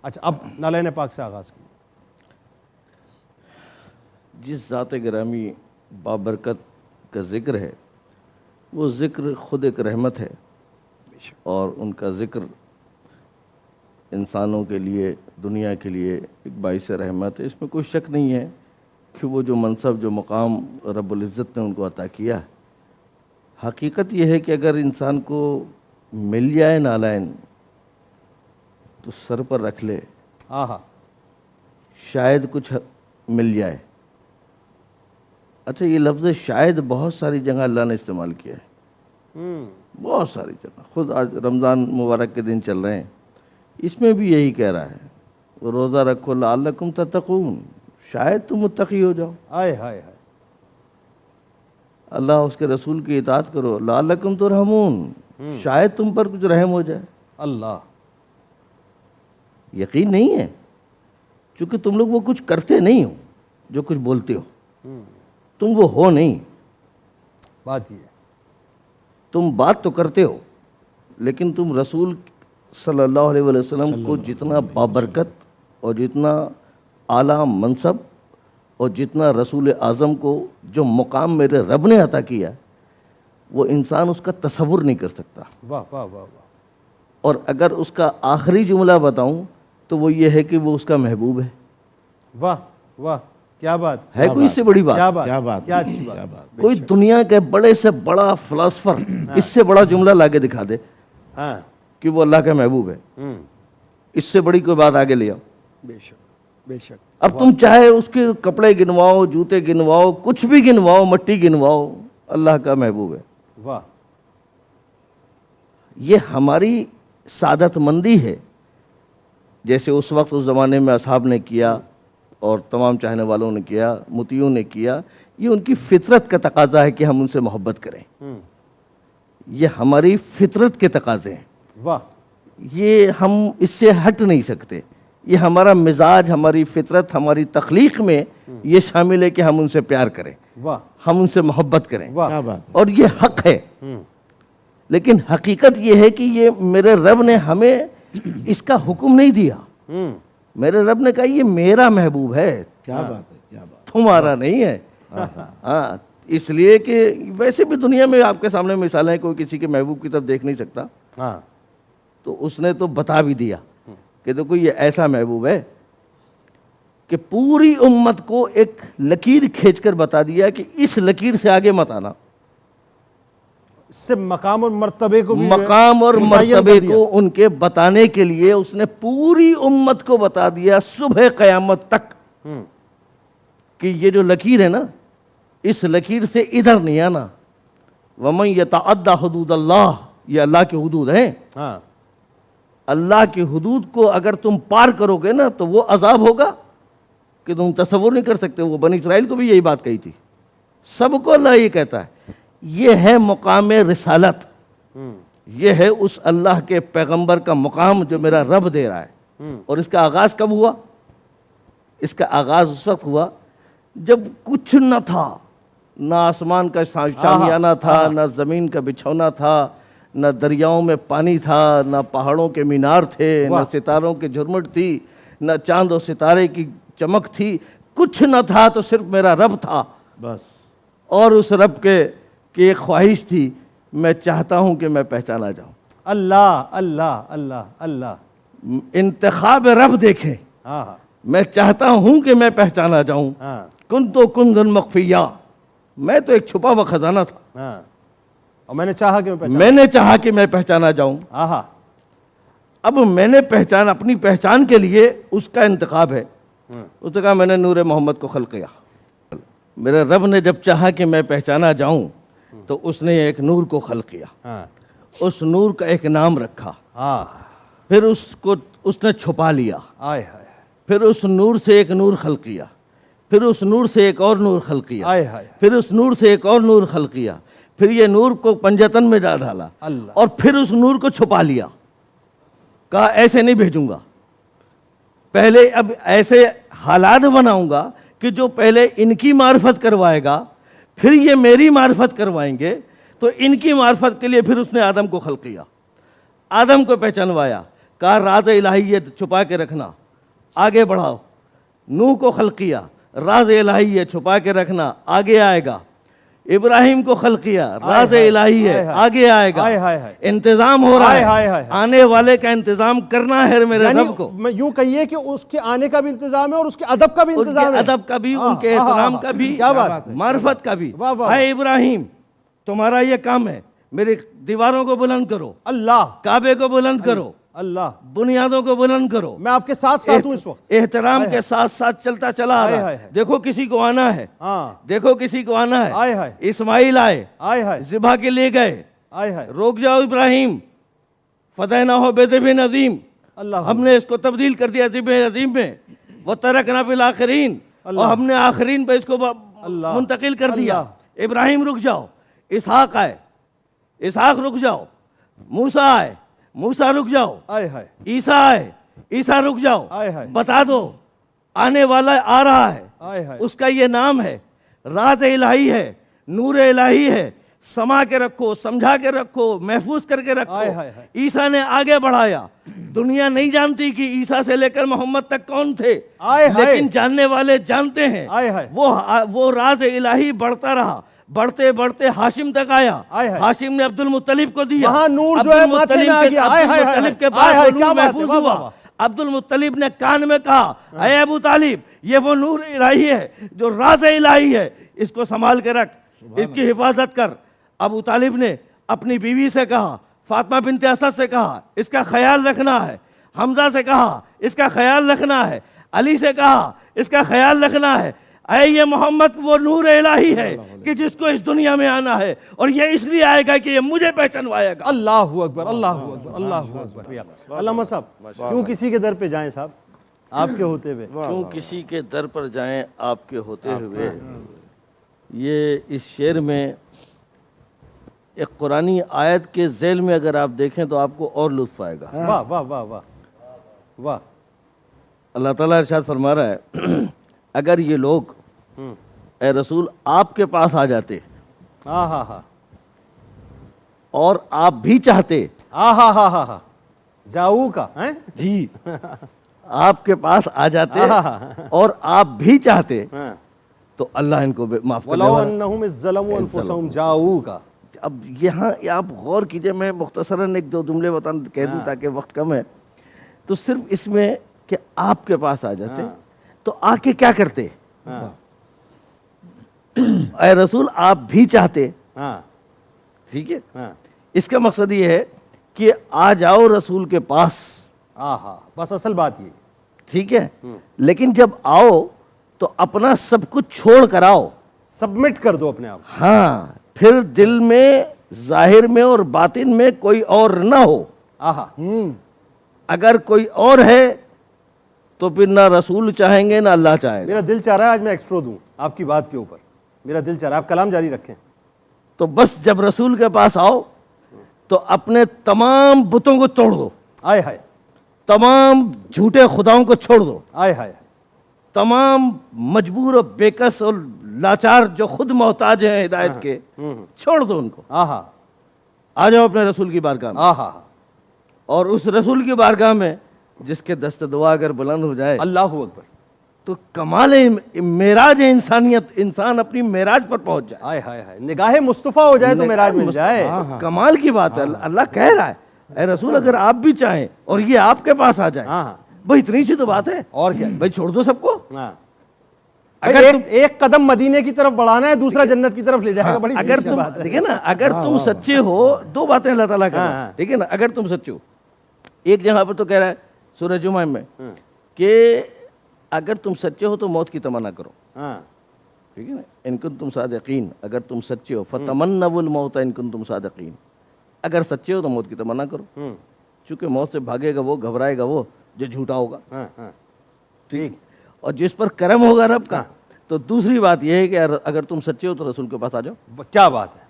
اچھا اب نالین پاک سے آغاز کی. جس ذات گرامی بابرکت کا ذکر ہے وہ ذکر خود ایک رحمت ہے، اور ان کا ذکر انسانوں کے لیے، دنیا کے لیے ایک باعث رحمت ہے. اس میں کوئی شک نہیں ہے کہ وہ جو منصب، جو مقام رب العزت نے ان کو عطا کیا ہے، حقیقت یہ ہے کہ اگر انسان کو مل جائے نالائن تو سر پر رکھ لے، آہا شاید کچھ مل جائے. اچھا، یہ لفظ شاید بہت ساری جگہ اللہ نے استعمال کیا ہے، بہت ساری جگہ. خود آج رمضان مبارک کے دن چل رہے ہیں، اس میں بھی یہی کہہ رہا ہے، روزہ رکھو لعلکم تتقون، شاید تم متقی ہو جاؤ. ہائے ہائے ہائے. اللہ اس کے رسول کی اطاعت کرو لعلکم ترحمون، شاید تم پر کچھ رحم ہو جائے. اللہ. یقین نہیں ہے چونکہ تم لوگ وہ کچھ کرتے نہیں ہو جو کچھ بولتے ہو، تم وہ ہو نہیں. بات یہ ہے تم بات تو کرتے ہو لیکن تم رسول صلی اللہ علیہ وسلم کو جتنا بابرکت اور جتنا اعلیٰ منصب اور جتنا رسول اعظم کو جو مقام میرے رب نے عطا کیا وہ انسان اس کا تصور نہیں کر سکتا. واہ واہ واہ واہ. اور اگر اس کا آخری جملہ بتاؤں تو وہ یہ ہے کہ وہ اس کا محبوب ہے. واہ واہ، کیا بات ہے کوئی اس سے بڑی بات؟ کیا بات، کیا بات، کیا اچھی بات. کوئی دنیا کے بڑے سے بڑا فلاسفر اس سے بڑا جملہ لا کے دکھا دے ہاں. کہ وہ اللہ کا محبوب ہے، اس سے بڑی کوئی بات آگے لے آؤ. بے شک بے شک. اب تم چاہے اس کے کپڑے گنواؤ، جوتے گنواؤ، کچھ بھی گنواؤ، مٹی گنواؤ، اللہ کا محبوب ہے. واہ. یہ ہماری سعادت مندی ہے، جیسے اس وقت اس زمانے میں اصحاب نے کیا اور تمام چاہنے والوں نے کیا، مطیعوں نے کیا. یہ ان کی فطرت کا تقاضا ہے کہ ہم ان سے محبت کریں، یہ ہماری فطرت کے تقاضے ہیں. واہ. یہ ہم اس سے ہٹ نہیں سکتے، یہ ہمارا مزاج، ہماری فطرت، ہماری تخلیق میں یہ شامل ہے کہ ہم ان سے پیار کریں، واہ. ہم ان سے محبت کریں، واہ. کیا بات. اور یہ حق ہے. لیکن حقیقت یہ ہے کہ یہ میرے رب نے ہمیں اس کا حکم نہیں دیا. میرے رب نے کہا یہ میرا محبوب ہے، کیا بات ہے، کیا بات. تمہارا نہیں ہے. ہاں، اس لیے کہ ویسے بھی دنیا میں آپ کے سامنے مثالیں ہیں، کوئی کسی کے محبوب کی طرف دیکھ نہیں سکتا، ہاں. تو اس نے تو بتا بھی دیا کہ دیکھو یہ ایسا محبوب ہے کہ پوری امت کو ایک لکیر کھینچ کر بتا دیا کہ اس لکیر سے آگے مت آنا. اس سے مقام اور مرتبے کو بھی مقام اور متعین مرتبے کر دیا. کو ان کے بتانے کے لیے اس نے پوری امت کو بتا دیا صبح قیامت تک کہ یہ جو لکیر ہے نا، اس لکیر سے ادھر نہیں آنا. وَمَن يَتَعَدَّ حُدُودَ اللَّهِ، یہ اللہ کی حدود ہیں. ہاں. اللہ کی حدود کو اگر تم پار کرو گے نا تو وہ عذاب ہوگا کہ تم تصور نہیں کر سکتے. وہ بنی اسرائیل کو بھی یہی بات کہی تھی، سب کو اللہ یہ کہتا ہے. یہ ہے مقام رسالت، یہ ہے اس اللہ کے پیغمبر کا مقام جو میرا رب دے رہا ہے. اور اس کا آغاز کب ہوا؟ اس کا آغاز اس وقت ہوا جب کچھ نہ تھا، نہ آسمان کا شامیانہ تھا، نہ زمین کا بچھونا تھا، نہ دریاؤں میں پانی تھا، نہ پہاڑوں کے مینار تھے، نہ ستاروں کی جھرمٹ تھی، نہ چاند و ستارے کی چمک تھی. کچھ نہ تھا تو صرف میرا رب تھا بس. اور اس رب کی ایک خواہش تھی، میں چاہتا ہوں کہ میں پہچانا جاؤں. اللہ اللہ اللہ اللہ. انتخاب رب دیکھیں، ہاں. میں چاہتا ہوں کہ میں پہچانا جاؤں. ہاں. کنتو کنزا مخفیہ، میں تو ایک چھپا ہوا خزانہ تھا، ہاں. اور میں نے چاہا کہ میں نے چاہا کہ میں پہچانا جاؤں. آہا. اب میں نے پہچان، اپنی پہچان کے لیے اس کا انتخاب ہے. اس نے کہا میں نے نور محمد کو خلق کیا. میرے رب نے جب چاہا کہ میں پہچانا جاؤں تو اس نے ایک نور کو خلق کیا. ہاں. اس نور کا ایک نام رکھا، ہاں. پھر اس کو اس نے چھپا لیا. آئے ہائے پھر اس نور سے ایک نور خلق کیا، پھر اس نور سے ایک اور نور خلق کیا، آئے ہائے. پھر اس نور سے ایک اور نور خلق کیا، پھر یہ نور کو پنجتن میں ڈالا اللہ. اور پھر اس نور کو چھپا لیا. کہا ایسے نہیں بھیجوں گا، پہلے اب ایسے حالات بناؤں گا کہ جو پہلے ان کی معرفت کروائے گا، پھر یہ میری معرفت کروائیں گے. تو ان کی معرفت کے لیے پھر اس نے آدم کو خلق کیا، آدم کو پہچانوایا. کہا راز الہیت چھپا کے رکھنا، آگے بڑھاؤ۔ نوح کو خلق کیا، راز الہی ہے چھپا کے رکھنا، آگے آئے گا۔ ابراہیم کو خلق کیا، راز الہی ہے آگے آئے گا۔ انتظام ہو رہا ہے، آنے والے کا انتظام کرنا ہے میرے رب کو۔ میں یوں کہیے کہ اس کے آنے کا بھی انتظام ہے اور اس کے ادب کا بھی انتظام ہے، ادب کا بھی، ان کے احترام کا بھی، معرفت کا بھی۔ اے ابراہیم تمہارا یہ کام ہے، میری دیواروں کو بلند کرو، اللہ کعبے کو بلند کرو، اللہ بنیادوں کو بلند کرو۔ میں آپ کے ساتھ ساتھ ہوں اس وقت، احترام کے ساتھ ساتھ چلتا چلا آ رہا ہے۔ دیکھو کسی کو آنا ہے، دیکھو کسی کو آنا ہے۔ اسماعیل آئے، ذبح کے لیے گئے، روک جاؤ ابراہیم، فدیناہ بذبح عظیم، ہم نے اس کو تبدیل کر دیا ذبح عظیم میں، وترکنا فی الآخرین، اور ہم نے آخرین پہ اس کو منتقل کر دیا۔ ابراہیم رک جاؤ، اسحاق آئے، اسحاق رک جاؤ، موسیٰ آئے، موسیٰ رک جاؤ، عیسیٰ آئے، عیسیٰ رک جاؤ، بتا دو آنے والا آ رہا ہے، اس کا یہ نام ہے، راز الہی ہے، نور الہی ہے، سما کے رکھو، سمجھا کے رکھو، محفوظ کر کے رکھو۔ عیسیٰ نے آگے بڑھایا، دنیا نہیں جانتی کہ عیسیٰ سے لے کر محمد تک کون تھے، لیکن جاننے والے جانتے ہیں۔ وہ راز الہی بڑھتا رہا، بڑھتے بڑھتے ہاشم تک آیا، ہاشم نے عبد المطلب کو دیا، عبد المطلب کے بعد وہ نور محفوظ ہوا۔ عبد المطلب نے کان میں کہا اے ابو طالب، یہ وہ نور الہی ہے جو راز الہی ہے، اس کو سنبھال کے رکھ، اس کی حفاظت کر۔ ابو طالب نے اپنی بیوی سے کہا، فاطمہ بنت اسد سے کہا اس کا خیال رکھنا ہے، حمزہ سے کہا اس کا خیال رکھنا ہے، علی سے کہا اس کا خیال رکھنا ہے۔ اے یہ محمد وہ نور الہی ہے کہ جس کو اس دنیا میں آنا ہے، اور یہ اس لیے آئے گا کہ یہ مجھے پہچانوائے گا۔ اللہ اکبر، اللہ اکبر، اللہ اکبر۔ علامہ صاحب کیوں کسی کے در پہ جائیں صاحب آپ کے ہوتے ہوئے؟ کیوں کسی کے در پر جائیں آپ کے ہوتے ہوئے؟ یہ اس شعر میں ایک قرآنی آیت کے ذیل میں اگر آپ دیکھیں تو آپ کو اور لطف آئے گا۔ واہ واہ واہ واہ واہ۔ اللہ تعالیٰ ارشاد فرما رہا ہے اگر یہ لوگ اے رسول آپ کے پاس آ جاتے اور آپ بھی چاہتے، جاؤ کا جی آپ کے پاس آ جاتے اور آپ بھی چاہتے تو اللہ ان کو معاف کر وَلَوْ أَنَّهُمْ إِذْ ظَلَمُوا أَنفُسَهُم جَاءُوكَ۔ اب یہاں آپ غور کیجئے، میں مختصراً ایک دو جملے کہہ دوں تاکہ وقت کم ہے، تو صرف اس میں کہ آپ کے پاس آ جاتے تو آ کے کیا کرتے؟ اے رسول آپ بھی چاہتے، ٹھیک ہے، اس کا مقصد یہ ہے کہ آ جاؤ رسول کے پاس، بس اصل بات یہ، ٹھیک ہے، لیکن جب آؤ تو اپنا سب کچھ چھوڑ کر آؤ، سبمٹ کر دو اپنے آپ۔ ہاں، پھر دل میں، ظاہر میں اور باطن میں کوئی اور نہ ہو۔ اگر کوئی اور ہے تو پھر نہ رسول چاہیں گے نہ اللہ چاہے گا۔ میرا دل چاہ رہا ہے آج میں ایکسٹرو دوں آپ کی بات کے اوپر، میرا دل چاہ رہا ہے، آپ کلام جاری رکھیں۔ تو بس جب رسول کے پاس آؤ تو اپنے تمام بتوں کو توڑ دو، تمام جھوٹے خداؤں کو چھوڑ دو، تمام مجبور و بےکس اور لاچار جو خود محتاج ہیں ہدایت کے، چھوڑ دو ان کو، آ جاؤ اپنے رسول کی بارگاہ میں۔ اور اس رسول کی بارگاہ میں جس کے دست دعا اگر بلند ہو جائے، اللہ اکبر، تو کمال معراج انسانیت، انسان اپنی معراج پر پہنچ جائے، نگاہ مصطفیٰ ہو جائے تو معراج مل جائے۔ کمال کی بات ہے۔ اللہ کہہ رہا ہے اے رسول اگر آپ بھی چاہیں اور یہ آپ کے پاس آ جائے، بھائی اتنی سی تو بات ہے، اور کیا، بھائی چھوڑ دو سب کو۔ ایک قدم مدینے کی طرف بڑھانا ہے، دوسرا جنت کی طرف لے جائے گا، بڑی اگر تم دیکھیں نا، اگر تم سچے ہو، دو باتیں اللہ تعالیٰ کہہ رہا ہے، ٹھیک ہے نا، اگر تم سچے ہو، ایک جگہ پر تو کہہ رہا ہے سورہ جمعہ میں کہ اگر تم سچے ہو تو موت کی تمنا کرو، ٹھیک ہے نا، ان کنتم صادقین، اگر تم سچے ہو، فتمنوا الموت ان کنتم صادقین، اگر سچے ہو تو موت کی تمنا کرو، چونکہ موت سے بھاگے گا وہ، گھبرائے گا وہ جو جھوٹا ہوگا، ٹھیک، اور جس پر کرم ہوگا رب کا۔ تو دوسری بات یہ ہے کہ اگر تم سچے ہو تو رسول کے پاس آ جاؤ۔ کیا بات ہے،